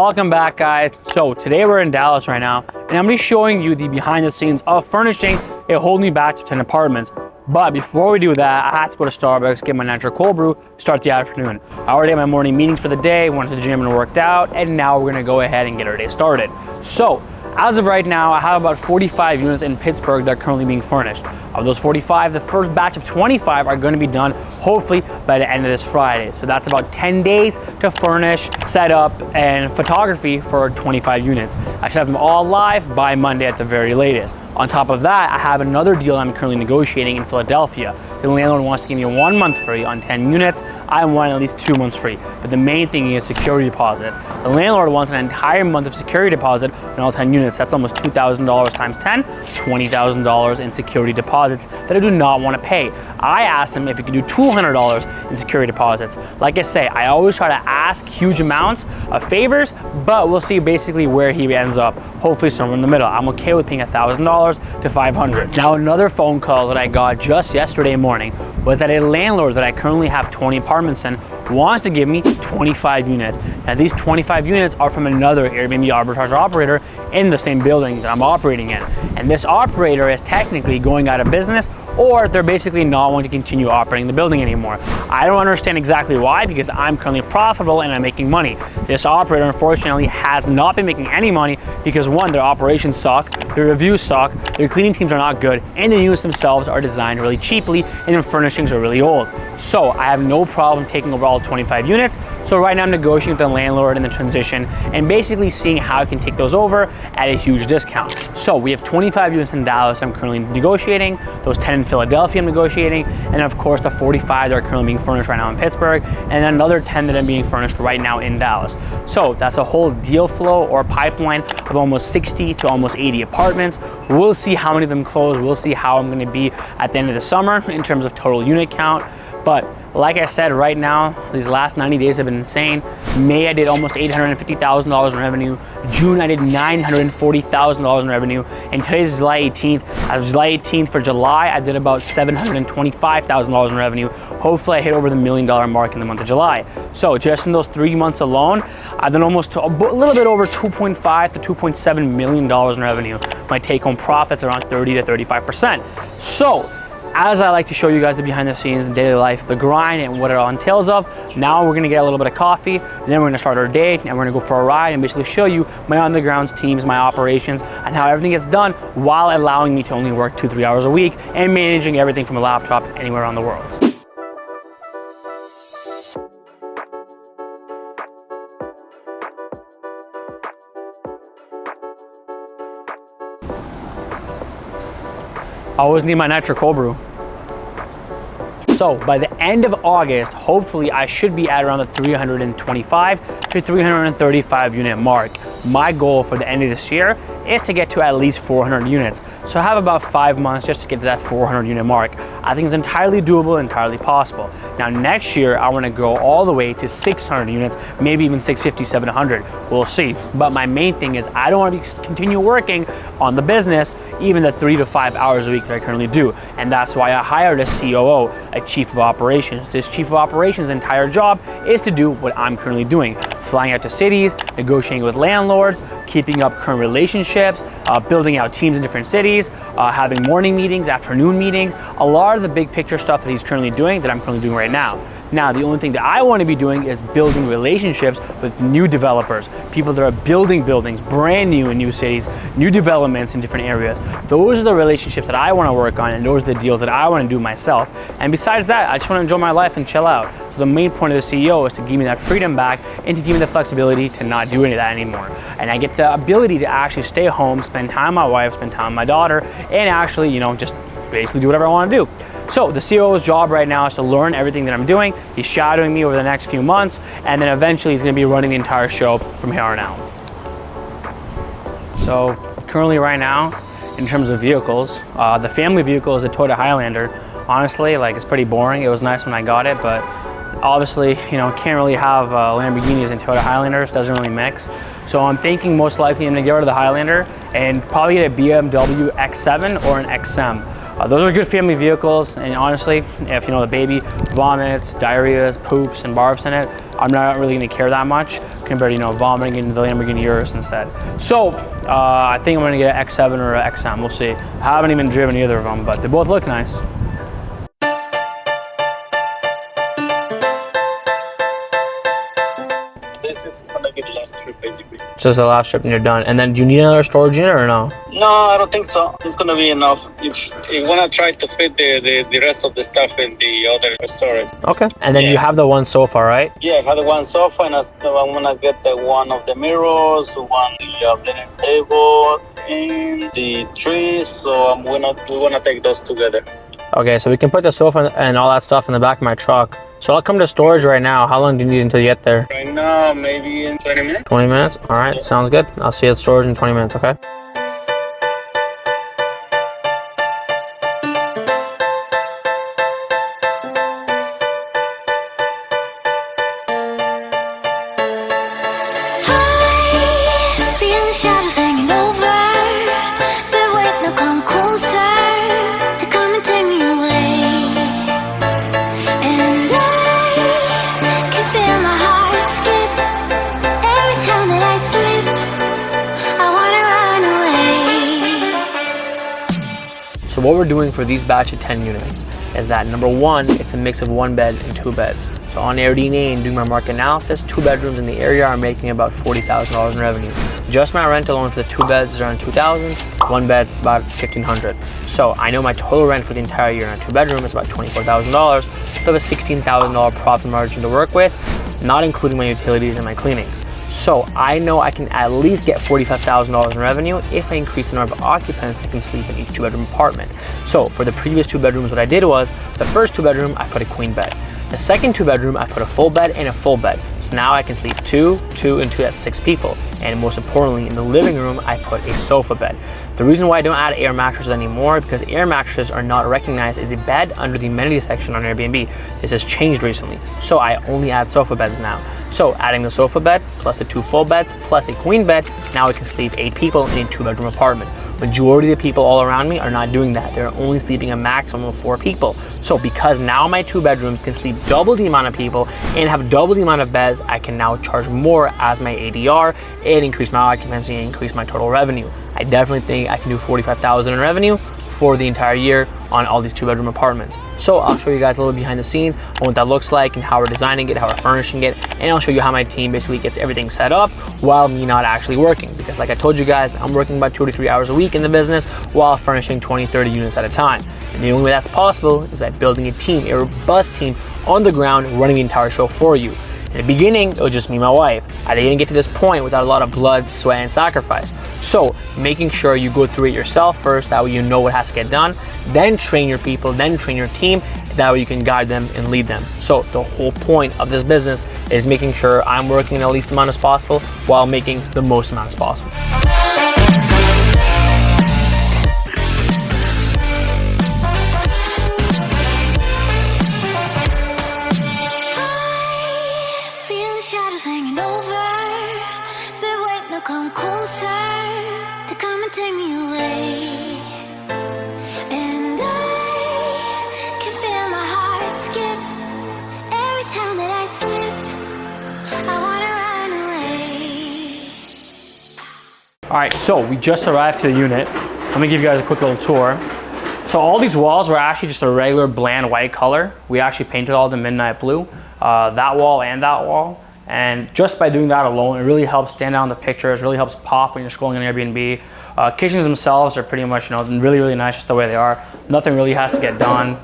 Welcome back, guys. So today we're in Dallas right now, and I'm gonna be showing you the behind the scenes of furnishing a whole new batch of 10 apartments. But before we do that, I have to go to Starbucks, get my natural cold brew, start the afternoon. I already had my morning meetings for the day, went to the gym and worked out, and now we're gonna go ahead and get our day started. So, as of right now, I have about 45 units in Pittsburgh that are currently being furnished. Of those 45, the first batch of 25 are going to be done hopefully by the end of this Friday. So that's about 10 days to furnish, set up, and photography for 25 units. I should have them all live by Monday at the very latest. On top of that, I have another deal I'm currently negotiating in Philadelphia. The landlord wants to give me 1 month free on 10 units. I want at least 2 months free. But the main thing is security deposit. The landlord wants an entire month of security deposit on all 10 units. That's almost $2,000 times 10, $20,000 in security deposits that I do not want to pay. I asked him if he could do $200 in security deposits. Like I say, I always try to ask huge amounts of favors, but we'll see basically where he ends up. Hopefully somewhere in the middle. I'm okay with paying $1,000 to $500. Now, another phone call that I got just yesterday morning was that a landlord that I currently have 20 apartments in wants to give me 25 units. Now, these 25 units are from another Airbnb arbitrage operator in the same building that I'm operating in. And this operator is technically going out of business, or they're basically not wanting to continue operating the building anymore. I don't understand exactly why, because I'm currently profitable and I'm making money. This operator, unfortunately, has not been making any money because, one, their operations suck, their reviews suck, their cleaning teams are not good, and the units themselves are designed really cheaply, and their furnishings are really old. So I have no problem taking over all 25 units. So right now I'm negotiating with the landlord in the transition and basically seeing how I can take those over at a huge discount. So we have 25 units in Dallas I'm currently negotiating, those 10 in Philadelphia I'm negotiating, and of course the 45 that are currently being furnished right now in Pittsburgh, and another 10 that are being furnished right now in Dallas. So that's a whole deal flow or pipeline of almost 60 to almost 80 apartments. We'll see how many of them close. We'll see how I'm gonna be at the end of the summer in terms of total unit count. But like I said, right now, these last 90 days have been insane. May, I did almost $850,000 in revenue. June, I did $940,000 in revenue. And today's July 18th. As of July 18th for July, I did about $725,000 in revenue. Hopefully, I hit over the $1 million mark in the month of July. So just in those 3 months alone, I've done almost a little bit over $2.5 to $2.7 million in revenue. My take-home profits are around 30 to 35%. So, as I like to show you guys the behind the scenes, the daily life, the grind, and what it all entails of, now we're gonna get a little bit of coffee, and then we're gonna start our day, and we're gonna go for a ride and basically show you my on-the-ground teams, my operations, and how everything gets done while allowing me to only work 2-3 hours a week and managing everything from a laptop anywhere around the world. I always need my natural cold brew. So by the end of August, hopefully I should be at around the 325 to 335 unit mark. My goal for the end of this year is to get to at least 400 units. So I have about 5 months just to get to that 400 unit mark. I think it's entirely doable, entirely possible. Now next year, I want to go all the way to 600 units, maybe even 650, 700. We'll see. But my main thing is I don't want to continue working on the business even the 3 to 5 hours a week that I currently do. And that's why I hired a COO, a chief of operations. This chief of operations' entire job is to do what I'm currently doing. Flying out to cities, negotiating with landlords, keeping up current relationships, building out teams in different cities, having morning meetings, afternoon meetings, a lot of the big picture stuff that he's currently doing that I'm currently doing right now. Now, the only thing that I want to be doing is building relationships with new developers, people that are building buildings, brand new in new cities, new developments in different areas. Those are the relationships that I want to work on, and those are the deals that I want to do myself. And besides that, I just want to enjoy my life and chill out. So the main point of the CEO is to give me that freedom back and to give me the flexibility to not do any of that anymore. And I get the ability to actually stay home, spend time with my wife, spend time with my daughter, and actually, just basically do whatever I want to do. So the CEO's job right now is to learn everything that I'm doing. He's shadowing me over the next few months, and then eventually he's gonna be running the entire show from here on out. So currently right now, in terms of vehicles, the family vehicle is a Toyota Highlander. Honestly, it's pretty boring. It was nice when I got it, but obviously, can't really have Lamborghinis and Toyota Highlanders, doesn't really mix. So I'm thinking most likely I'm gonna get rid of the Highlander and probably get a BMW X7 or an XM. Those are good family vehicles, and honestly, if the baby vomits, diarrheas, poops, and barfs in it, I'm not really gonna care that much compared to, you know, vomiting into the Lamborghini Urus instead. So I think I'm gonna get an X7 or an XM, we'll see. I haven't even driven either of them, but they both look nice. This is gonna be the last trip, basically. Just the last trip and you're done. And then do you need another storage unit or no? No, I don't think so. It's gonna be enough. If you wanna try to fit the rest of the stuff in the other storage. Okay. And then you have the one sofa, right? Yeah, I have the one sofa, and I'm gonna get the one of the mirrors, one the dining table, and the trees. So we're gonna take those together. Okay, so we can put the sofa and all that stuff in the back of my truck. So I'll come to storage right now. How long do you need until you get there? Right now, maybe in 20 minutes. 20 minutes? All right, yeah. Sounds good. I'll see you at storage in 20 minutes, okay? I feel the shadows hanging over, but wait, now come closer. So what we're doing for these batch of 10 units is that number one, it's a mix of 1 bed and 2 beds. So on Airbnb and doing my market analysis, 2 bedrooms in the area are making about $40,000 in revenue. Just my rent alone for the 2 beds is around $2,000, 1 bed is about $1,500. So I know my total rent for the entire year on a 2 bedroom is about $24,000. So I have a $16,000 profit margin to work with, not including my utilities and my cleanings. So I know I can at least get $45,000 in revenue if I increase the number of occupants that can sleep in each 2-bedroom apartment. So for the previous 2 bedrooms, what I did was, the first 2 bedroom, I put a queen bed. The second 2 bedroom, I put a full bed and a full bed. So now I can sleep 2, 2, and 2, that's 6 people. And most importantly, in the living room, I put a sofa bed. The reason why I don't add air mattresses anymore, because air mattresses are not recognized as a bed under the amenities section on Airbnb. This has changed recently. So I only add sofa beds now. So adding the sofa bed, plus the 2 full beds, plus a queen bed, now I can sleep 8 people in a 2-bedroom apartment. Majority of the people all around me are not doing that. They're only sleeping a maximum of 4 people. So because now my 2 bedrooms can sleep double the amount of people and have double the amount of beds, I can now charge more as my ADR and increase my occupancy and increase my total revenue. I definitely think I can do $45,000 in revenue for the entire year on all these 2-bedroom apartments. So I'll show you guys a little behind the scenes on what that looks like and how we're designing it, how we're furnishing it, and I'll show you how my team basically gets everything set up while me not actually working. Because like I told you guys, I'm working about 2 to 3 hours a week in the business while furnishing 20, 30 units at a time. And the only way that's possible is by building a team, a robust team on the ground running the entire show for you. In the beginning, it was just me and my wife. I didn't get to this point without a lot of blood, sweat, and sacrifice. So making sure you go through it yourself first, that way you know what has to get done, then train your people, then train your team, that way you can guide them and lead them. So the whole point of this business is making sure I'm working the least amount as possible while making the most amount as possible. Shadows hanging over, but wait, now come closer to come and take me away. And I can feel my heart skip every time that I slip. I wanna run away. All right, so we just arrived to the unit. Let me give you guys a quick little tour. So all these walls were actually just a regular bland white color. We actually painted all the midnight blue, that wall and that wall. And just by doing that alone, it really helps stand out in the pictures, really helps pop when you're scrolling on Airbnb. Kitchens themselves are pretty much, really, really nice just the way they are. Nothing really has to get done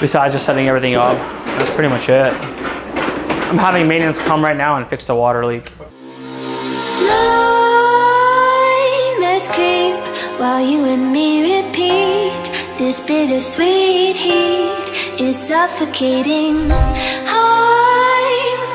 besides just setting everything up. That's pretty much it. I'm having maintenance come right now and fix the water leak. Nightmares creep while you and me repeat. This bittersweet heat is suffocating.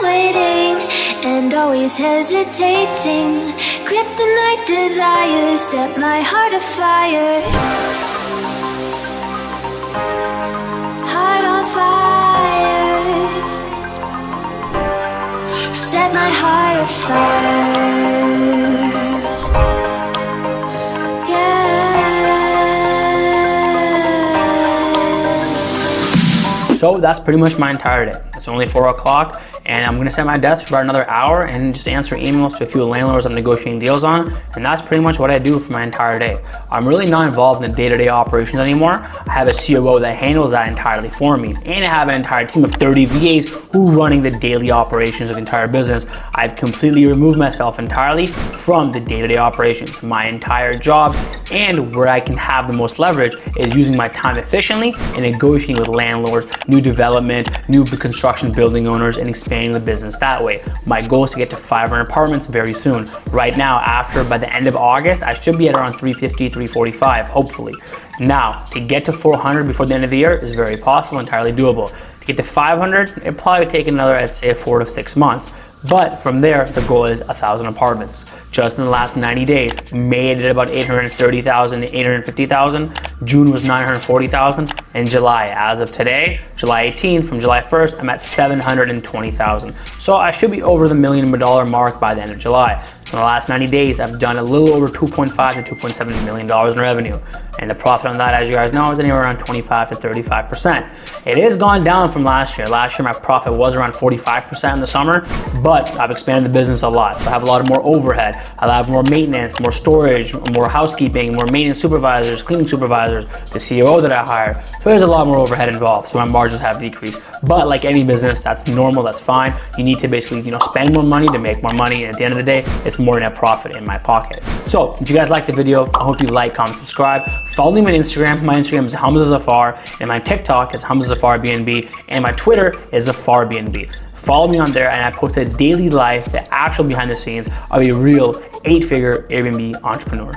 Waiting and always hesitating. Kryptonite desires set my heart afire. Heart on fire. Set my heart afire. So that's pretty much my entire day. It's only 4 o'clock, and I'm gonna sit at my desk for about another hour and just answer emails to a few landlords I'm negotiating deals on, and that's pretty much what I do for my entire day. I'm really not involved in the day-to-day operations anymore. I have a COO that handles that entirely for me, and I have an entire team of 30 VAs who are running the daily operations of the entire business. I've completely removed myself entirely from the day-to-day operations. My entire job and where I can have the most leverage is using my time efficiently and negotiating with landlords, new development, new construction building owners, and expanding the business that way. My goal is to get to 500 apartments very soon. Right now, by the end of August, I should be at around 350, 345, hopefully. Now, to get to 400 before the end of the year is very possible, entirely doable. To get to 500, it probably would take another, I'd say, 4 to 6 months. But from there, the goal is 1,000 apartments. Just in the last 90 days, May did about 830,000 to 850,000. June was 940,000. And July, as of today, July 18th, from July 1st, I'm at 720,000. So I should be over the $1 million mark by the end of July. So in the last 90 days, I've done a little over $2.5 to $2.7 million in revenue. And the profit on that, as you guys know, is anywhere around 25 to 35%. It has gone down from last year. Last year, my profit was around 45% in the summer, but I've expanded the business a lot. So I have a lot more overhead. I'll have more maintenance, more storage, more housekeeping, more maintenance supervisors, cleaning supervisors, the COO that I hired. So there's a lot more overhead involved. So my margins have decreased. But like any business, that's normal, that's fine. You need to basically, spend more money to make more money. And at the end of the day, it's more net profit in my pocket. So if you guys liked the video, I hope you like, comment, subscribe. Follow me on Instagram. My Instagram is Hamza Zafar, and my TikTok is Hamza Zafar BNB, and my Twitter is Zafar BNB. Follow me on there, and I post a daily life, the actual behind the scenes of a real 8-figure Airbnb entrepreneur.